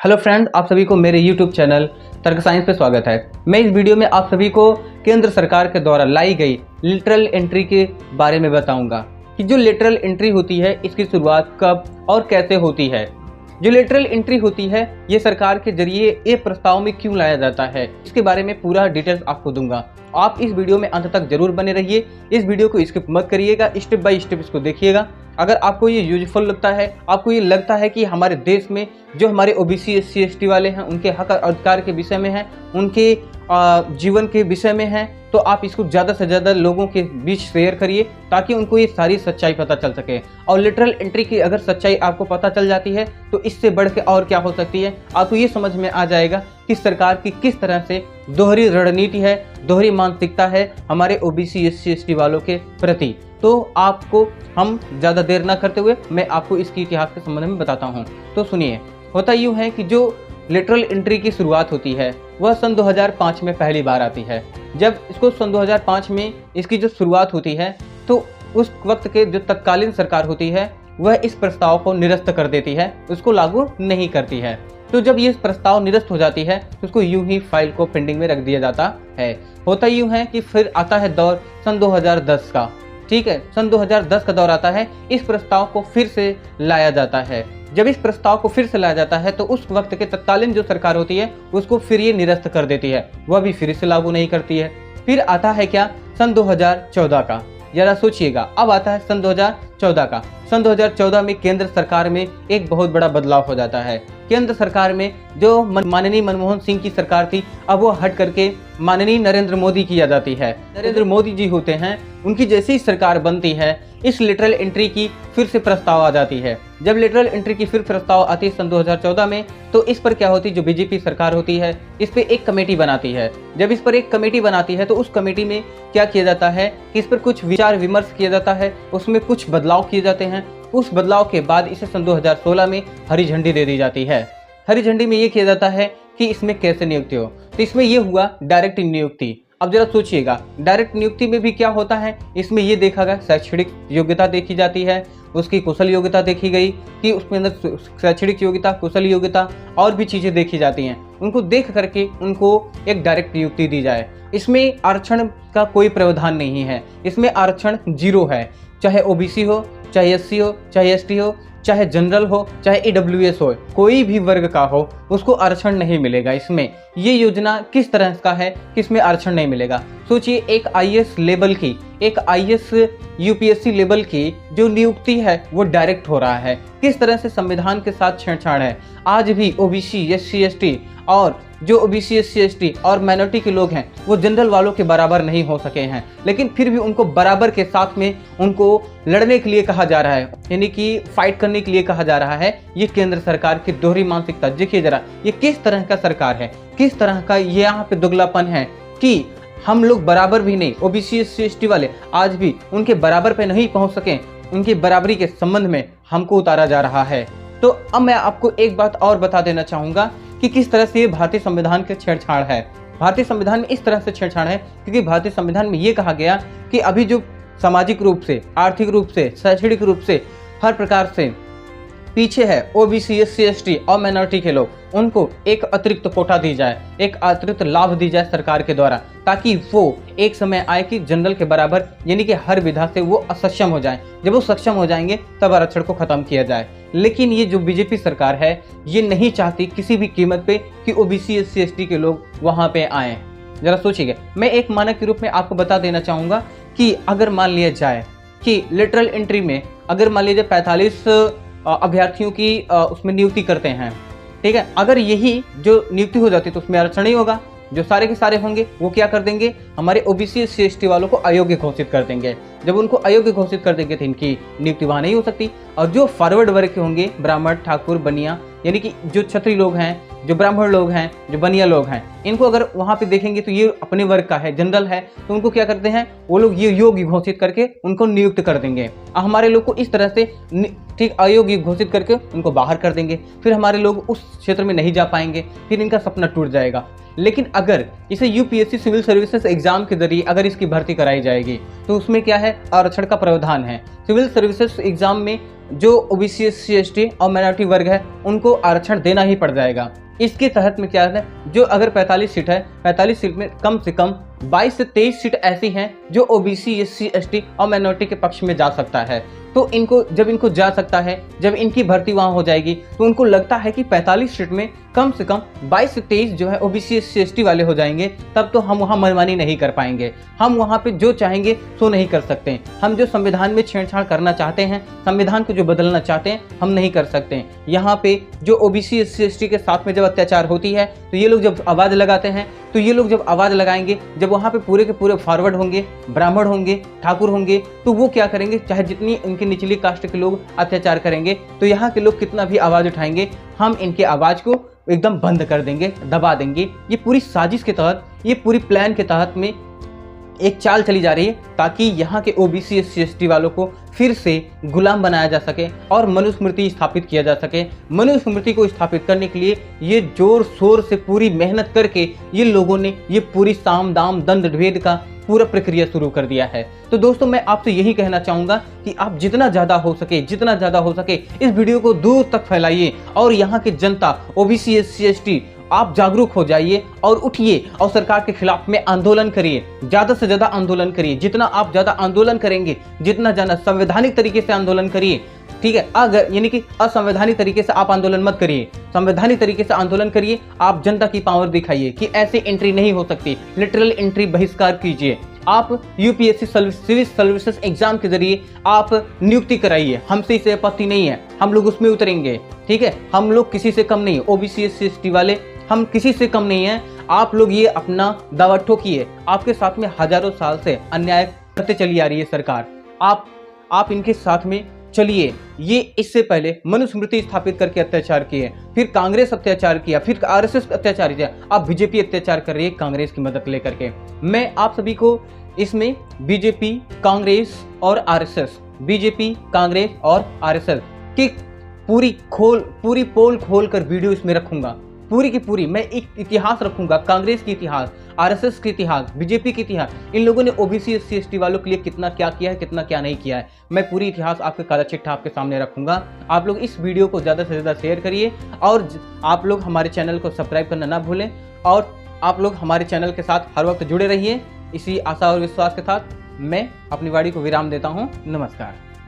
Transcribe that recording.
Hello friend, आप सभी को मेरे यूट्यूब चैनल तर्क साइंस पे स्वागत है। मैं इस वीडियो में आप सभी को केंद्र सरकार के द्वारा लाई गई लिटरल एंट्री के बारे में बताऊंगा कि जो लिटरल एंट्री होती है इसकी शुरुआत कब और कैसे होती है। जो लिटरल एंट्री होती है ये सरकार के जरिए ये प्रस्ताव में क्यों लाया जाता है, इसके बारे में पूरा डिटेल्स आपको दूंगा। आप इस वीडियो में अंत तक जरूर बने रहिए, इस वीडियो को स्किप मत करिएगा, स्टेप बाय स्टेप इसको देखिएगा। अगर आपको ये यूजफुल लगता है, आपको ये लगता है कि हमारे देश में जो हमारे ओबीसी एससी एसटी वाले हैं उनके हक अधिकार के विषय में है, उनके जीवन के विषय में है, तो आप इसको ज़्यादा से ज़्यादा लोगों के बीच शेयर करिए ताकि उनको ये सारी सच्चाई पता चल सके। और लिटरल एंट्री की अगर सच्चाई आपको पता चल जाती है तो इससे बढ़ के और क्या हो सकती है, आपको ये समझ में आ जाएगा कि सरकार की किस तरह से दोहरी रणनीति है, दोहरी मानसिकता है हमारे ओबीसी एससी एसटी वालों के प्रति। तो आपको हम ज़्यादा देर ना करते हुए मैं आपको इसकी इतिहास के संबंध में बताता हूँ। तो सुनिए, होता यूँ है कि जो लिटरल एंट्री की शुरुआत होती है वह सन 2005 में पहली बार आती है। जब इसको सन 2005 में इसकी जो शुरुआत होती है तो उस वक्त के जो तत्कालीन सरकार होती है वह इस प्रस्ताव को निरस्त कर देती है, उसको लागू नहीं करती है। तो जब ये प्रस्ताव निरस्त हो जाती है तो उसको यूं ही फाइल को पेंडिंग में रख दिया जाता है। होता यूं है कि फिर आता है दौर सन 2010 का। ठीक है, सन 2010 का दौर आता है, इस प्रस्ताव को फिर से लाया जाता है। जब इस प्रस्ताव को फिर से लाया जाता है तो उस वक्त के तत्कालीन जो सरकार होती है उसको फिर ये निरस्त कर देती है, वह भी फिर से लागू नहीं करती है। फिर आता है क्या, सन 2014 का। जरा सोचिएगा, अब आता है सन 2014 का। सन 2014 में केंद्र सरकार में एक बहुत बड़ा बदलाव हो जाता है। केंद्र सरकार में जो माननीय मनमोहन सिंह की सरकार थी अब वो हट करके माननीय नरेंद्र मोदी की आ जाती है। नरेंद्र मोदी जी होते हैं, उनकी जैसी सरकार बनती है इस लिटरल एंट्री की फिर से प्रस्ताव आ जाती है। जब लिटरल एंट्री की फिर प्रस्ताव आती है सन 2014 में तो इस पर क्या होती है, जो बीजेपी सरकार होती है इस पे एक कमेटी बनाती है। जब इस पर एक कमेटी बनाती है तो उस कमेटी में क्या किया जाता है कि इस पर कुछ विचार विमर्श किया जाता है, उसमें कुछ बदलाव किए जाते हैं। उस बदलाव के बाद इसे सन 2016 में हरी झंडी दे दी जाती है। हरी झंडी में ये किया जाता है कि इसमें कैसे नियुक्ति हो, तो इसमें ये हुआ डायरेक्ट नियुक्ति। अब जरा सोचिएगा, डायरेक्ट नियुक्ति में भी क्या होता है, इसमें ये देखा गया शैक्षणिक योग्यता देखी जाती है, उसकी कुशल योग्यता देखी गई कि उसमें अंदर शैक्षणिक योग्यता, कुशल योग्यता और भी चीज़ें देखी जाती हैं। उनको देख करके उनको एक डायरेक्ट नियुक्ति दी जाए। इसमें आरक्षण का कोई प्रावधान नहीं है, इसमें आरक्षण जीरो है। चाहे ओबीसी हो, चाहे एससी हो, चाहे एसटी हो, चाहे जनरल हो, चाहे ईडब्ल्यूएस हो, कोई भी वर्ग का हो उसको आरक्षण नहीं मिलेगा। इसमें ये योजना किस तरह का है कि इसमें आरक्षण नहीं मिलेगा। सोचिए, एक आईएएस लेवल की, एक आईएएस यूपीएससी लेवल की जो नियुक्ति है वो डायरेक्ट हो रहा है। किस तरह से संविधान के साथ छेड़छाड़ है। आज भी ओबीसी एससी एसटी और जो ओबीसी एससी एसटी और माइनॉरिटी के लोग हैं वो जनरल वालों के बराबर नहीं हो सके हैं, लेकिन फिर भी उनको बराबर के साथ में उनको लड़ने के लिए कहा जा रहा है, यानी कि फाइट करने के लिए कहा जा रहा है। ये केंद्र सरकार की दोहरी मानसिकता देखिए जरा, ये किस तरह का सरकार है, किस तरह का ये यहाँ पे दुगलापन है कि हम लोग बराबर भी नहीं, ओबीसी एससी एसटी वाले आज भी उनके बराबर पे नहीं पहुंच सके, उनकी बराबरी के संबंध में हमको उतारा जा रहा है। तो अब मैं आपको एक बात और बता देना चाहूँगा कि किस तरह से ये भारतीय संविधान के छेड़छाड़ है। भारतीय संविधान में इस तरह से छेड़छाड़ है क्योंकि भारतीय संविधान में ये कहा गया कि अभी जो सामाजिक रूप से, आर्थिक रूप से, शैक्षणिक रूप से हर प्रकार से पीछे है ओबीसी एससी एसटी और माइनॉरिटी के लोग, उनको एक अतिरिक्त कोटा दी जाए, एक अतिरिक्त लाभ दी जाए सरकार के द्वारा, ताकि वो एक समय आए कि जनरल के बराबर यानी कि हर विधा से वो असक्षम हो जाए। जब वो सक्षम हो जाएंगे तब आरक्षण को खत्म किया जाए। लेकिन ये जो बीजेपी सरकार है ये नहीं चाहती किसी भी कीमत पे कि ओबीसी एससी एसटी के लोग वहाँ पे आए। जरा सोचिए, मैं एक मानक के रूप में आपको बता देना चाहूँगा कि अगर मान लिया जाए कि लिटरल एंट्री में अगर मान लीजिए 45 अभ्यर्थियों की उसमें नियुक्ति करते हैं, ठीक है, अगर यही जो नियुक्ति हो जाती तो उसमें आरक्षण नहीं होगा। जो सारे के सारे होंगे वो क्या कर देंगे, हमारे ओबीसी एससी एसटी वालों को अयोग्य घोषित कर देंगे। जब उनको अयोग्य घोषित कर देंगे तो इनकी नियुक्ति वहाँ नहीं हो सकती। और जो फॉरवर्ड वर्ग के होंगे, ब्राह्मण, ठाकुर, बनिया, यानी कि जो क्षत्रिय लोग हैं, जो ब्राह्मण लोग हैं, जो बनिया लोग हैं, इनको अगर वहाँ पे देखेंगे तो ये अपने वर्ग का है, जनरल है, तो उनको क्या करते हैं वो लोग ये योग्य घोषित करके उनको नियुक्त कर देंगे। हमारे लोग को इस तरह से ठीक अयोग्य घोषित करके उनको बाहर कर देंगे। फिर हमारे लोग उस क्षेत्र में नहीं जा पाएंगे, फिर इनका सपना टूट जाएगा। लेकिन अगर इसे यूपीएससी सिविल सर्विसेज एग्जाम के जरिए अगर इसकी भर्ती कराई जाएगी तो उसमें क्या है, आरक्षण का प्रावधान है। सिविल सर्विसेज एग्जाम में जो ओबीसी एससी एसटी और माइनॉरिटी वर्ग है उनको आरक्षण देना ही पड़ जाएगा। इसके तहत में क्या है, जो अगर 45 सीट है, 45 सीट में कम से कम 22 से 23 सीट ऐसी हैं जो ओबीसी एससी एसटी और माइनॉरिटी के पक्ष में जा सकता है। तो जब इनको जा सकता है, जब इनकी भर्ती वहां हो जाएगी तो उनको लगता है कि 45 सीट में कम से कम 22 से 23 जो है ओबीसी एससी एसटी वाले हो जाएंगे, तब तो हम वहां मनमानी नहीं कर पाएंगे। हम वहां पे जो चाहेंगे सो नहीं कर सकते। हम जो संविधान में छेड़छाड़ करना चाहते हैं, संविधान को जो बदलना चाहते हैं, हम नहीं कर सकते। यहाँ पे जो ओबीसी एससी एसटी के साथ में जब अत्याचार होती है तो ये लोग जब आवाज लगाते हैं, तो ये लोग जब आवाज लगाएंगे, जब वहां पे पूरे के पूरे फॉरवर्ड होंगे, ब्राह्मण होंगे, ठाकुर होंगे, तो वो क्या करेंगे, चाहे जितनी उनकी निचली कास्ट के लोग अत्याचार करेंगे तो यहाँ के लोग कितना भी आवाज उठाएंगे, हम इनके आवाज को एकदम बंद कर देंगे, दबा देंगे। ये पूरी साजिश के तहत, ये पूरी प्लान के तहत में एक चाल चली जा रही है ताकि यहाँ के ओबीसी एससी एसटी वालों को फिर से गुलाम बनाया जा सके और मनुस्मृति स्थापित किया जा सके। मनुस्मृति को स्थापित करने के लिए ये जोर शोर से पूरी मेहनत करके ये लोगों ने ये पूरी साम दाम दंड भेद का पूरा प्रक्रिया शुरू कर दिया है। तो दोस्तों, मैं आपसे यही कहना चाहूंगा कि आप जितना ज्यादा हो सके इस वीडियो को दूर तक फैलाइए और यहाँ की जनता ओबीसी एससी एसटी आप जागरूक हो जाइए और उठिए और सरकार के खिलाफ में आंदोलन करिए, ज्यादा से ज्यादा आंदोलन करिए। जितना आप ज्यादा आंदोलन करेंगे, जितना ज्यादा संवैधानिक तरीके से आंदोलन करिए, ठीक है। अगर यानी कि असंवैधानिक तरीके से आप आंदोलन मत करिए, संवैधानिक तरीके से आंदोलन करिए। आप जनता की पावर दिखाइए कि ऐसे एंट्री नहीं हो सकती, लिटरल एंट्री बहिष्कार कीजिए। आप यूपीएससी सिविल सर्विसेज एग्जाम के जरिए आप नियुक्ति कराइए, हमसे इसे आपत्ति नहीं है, हम लोग उसमें उतरेंगे, ठीक है। हम लोग किसी से कम नहीं है, ओबीसी एससी एसटी वाले हम किसी से कम नहीं है। आप लोग ये अपना दावा ठोकिए। आपके साथ में हजारों साल से अन्याय करते चली आ रही है सरकार, आप इनके साथ में चलिए। ये इससे पहले मनुस्मृति स्थापित करके अत्याचार किए, फिर कांग्रेस अत्याचार किया, फिर आरएसएस अत्याचार किया, अब बीजेपी अत्याचार कर रही है कांग्रेस की मदद लेकर के। मैं आप सभी को इसमें बीजेपी, कांग्रेस और आरएसएस, बीजेपी, कांग्रेस और आरएसएस की पूरी पोल खोल कर वीडियो इसमें रखूंगा, पूरी की पूरी। मैं एक इतिहास रखूंगा, कांग्रेस की इतिहास, आरएसएस की इतिहास, बीजेपी की इतिहास, इन लोगों ने ओबीसी एससी एसटी वालों के लिए कितना क्या किया है, कितना क्या नहीं किया है। मैं पूरी इतिहास आपके काला चिट्ठा आपके सामने रखूंगा। आप लोग इस वीडियो को ज़्यादा से ज़्यादा शेयर करिए और आप लोग हमारे चैनल को सब्सक्राइब करना ना भूलें और आप लोग हमारे चैनल के साथ हर वक्त जुड़े रहिए। इसी आशा और विश्वास के साथ मैं अपनी वाणी को विराम देता हूँ। नमस्कार।